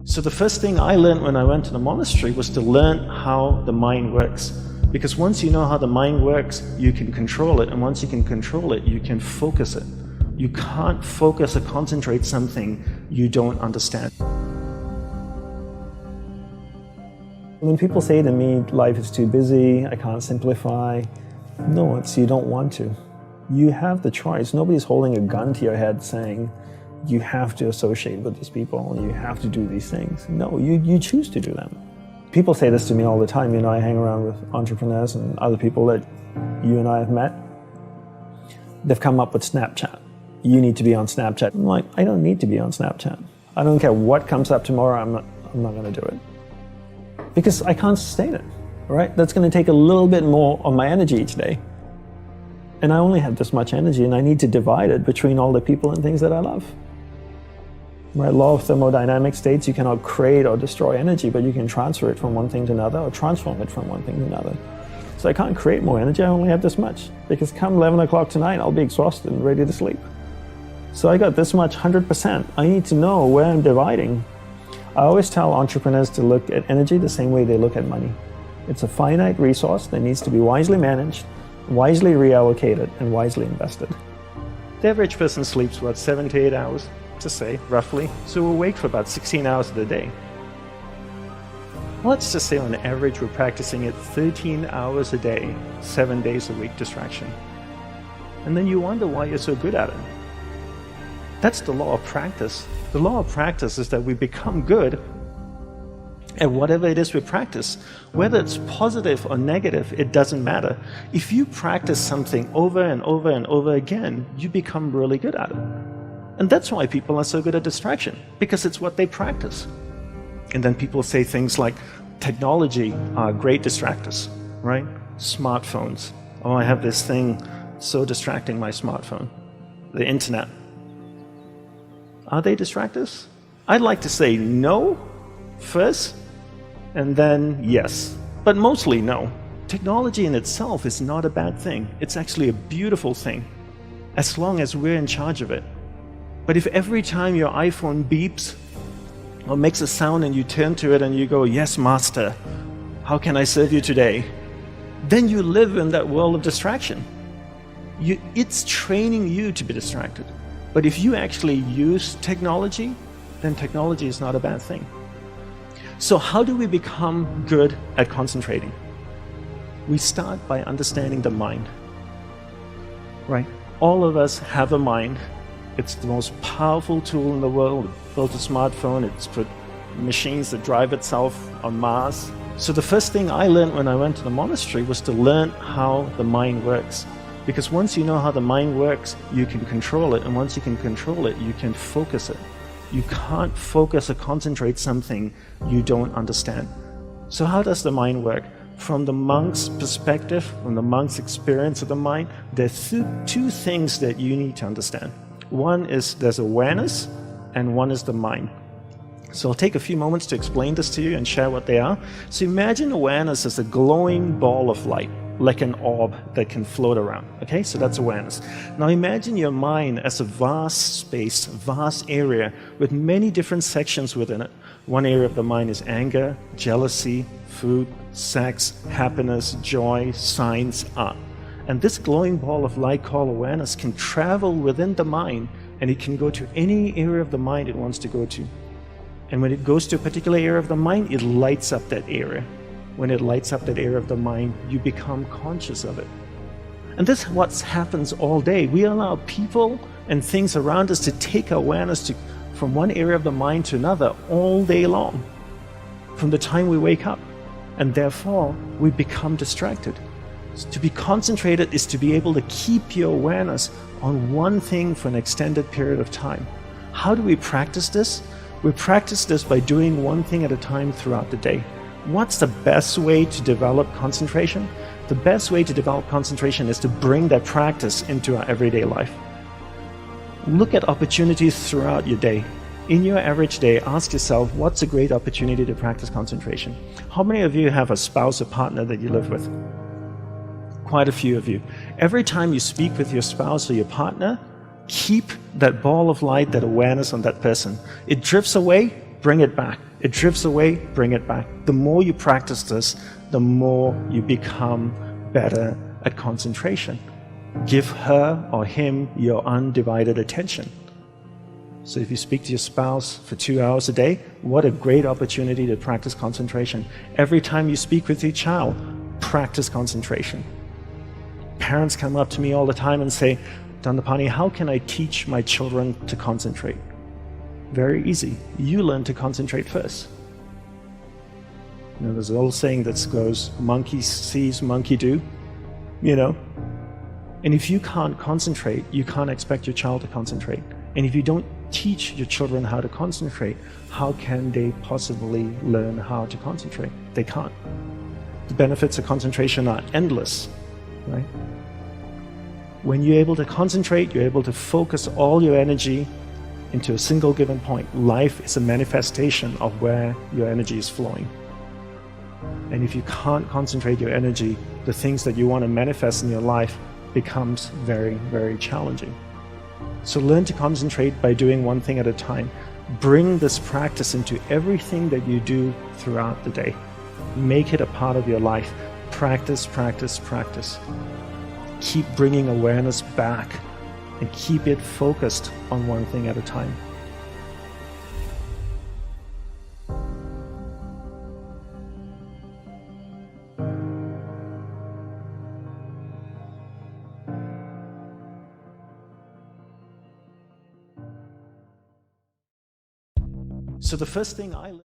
So the first thing I learned when I went to the monastery was to learn how the mind works. Because once you know how the mind works, you can control it. And once you can control it, you can focus it. You can't focus or concentrate something you don't understand. When people say to me, life is too busy, I can't simplify, no, it's you don't want to. You have the choice. Nobody's holding a gun to your head saying, you have to associate with these people, you have to do these things. No, you choose to do them. People say this to me all the time. You know, I hang around with entrepreneurs and other people that you and I have met. They've come up with Snapchat. You need to be on Snapchat. I'm like, I don't need to be on Snapchat. I don't care what comes up tomorrow, I'm not going to do it. Because I can't sustain it, right? That's going to take a little bit more of my energy each day. And I only have this much energy, and I need to divide it between all the people and things that I love. Right? Law of thermodynamics states you cannot create or destroy energy, but you can transfer it from one thing to another or transform it from one thing to another. So I can't create more energy, I only have this much. Because come 11 o'clock tonight, I'll be exhausted and ready to sleep. So I got this much, 100%. I need to know where I'm dividing. I always tell entrepreneurs to look at energy the same way they look at money. It's a finite resource that needs to be wisely managed, wisely reallocated, and wisely invested. The average person sleeps, what, 7 to 8 hours, to say, roughly. So we're awake for about 16 hours of the day. Let's just say on average we're practicing it 13 hours a day, 7 days a week distraction. And then you wonder why you're so good at it. That's the law of practice. The law of practice is that we become good at whatever it is we practice. Whether it's positive or negative, it doesn't matter. If you practice something over and over and over again, you become really good at it. And that's why people are so good at distraction, because it's what they practice. And then people say things like, technology are great distractors, right? Smartphones. Oh, I have this thing so distracting, my smartphone. The internet. Are they distractors? I'd like to say no first, and then yes. But mostly no. Technology in itself is not a bad thing. It's actually a beautiful thing, as long as we're in charge of it. But if every time your iPhone beeps or makes a sound and you turn to it and you go, yes, master, how can I serve you today? Then you live in that world of distraction. It's training you to be distracted. But if you actually use technology, then technology is not a bad thing. So how do we become good at concentrating? We start by understanding the mind. Right? All of us have a mind. It's the most powerful tool in the world. It built a smartphone, it's put machines that drive itself on Mars. So the first thing I learned when I went to the monastery was to learn how the mind works. Because once you know how the mind works, you can control it. And once you can control it, you can focus it. You can't focus or concentrate something you don't understand. So how does the mind work? From the monk's perspective, from the monk's experience of the mind, there's two things that you need to understand. One is there's awareness, and one is the mind. So I'll take a few moments to explain this to you and share what they are. So imagine awareness as a glowing ball of light, like an orb that can float around. Okay, so that's awareness. Now imagine your mind as a vast space, vast area with many different sections within it. One area of the mind is anger, jealousy, food, sex, happiness, joy, science, art. And this glowing ball of light called awareness can travel within the mind, and it can go to any area of the mind it wants to go to. And when it goes to a particular area of the mind, it lights up that area. When it lights up that area of the mind, you become conscious of it. And this is what happens all day. We allow people and things around us to take awareness from one area of the mind to another all day long, from the time we wake up. And therefore, we become distracted. To be concentrated is to be able to keep your awareness on one thing for an extended period of time. How do we practice this? We practice this by doing one thing at a time throughout the day. What's the best way to develop concentration? The best way to develop concentration is to bring that practice into our everyday life. Look at opportunities throughout your day. In your average day, ask yourself, what's a great opportunity to practice concentration? How many of you have a spouse or partner that you live with? Quite a few of you. Every time you speak with your spouse or your partner, keep that ball of light, that awareness on that person. It drifts away, bring it back. It drifts away, bring it back. The more you practice this, the more you become better at concentration. Give her or him your undivided attention. So if you speak to your spouse for 2 hours a day, what a great opportunity to practice concentration. Every time you speak with your child, practice concentration. Parents come up to me all the time and say, Dandapani, how can I teach my children to concentrate? Very easy. You learn to concentrate first. There's an old saying that goes, monkey sees, monkey do, And if you can't concentrate, you can't expect your child to concentrate. And if you don't teach your children how to concentrate, how can they possibly learn how to concentrate? They can't. The benefits of concentration are endless, right? When you're able to concentrate, you're able to focus all your energy into a single given point. Life is a manifestation of where your energy is flowing. And if you can't concentrate your energy, the things that you want to manifest in your life becomes very, very challenging. So learn to concentrate by doing one thing at a time. Bring this practice into everything that you do throughout the day. Make it a part of your life. Practice, practice, practice. Keep bringing awareness back and keep it focused on one thing at a time. So the first thing I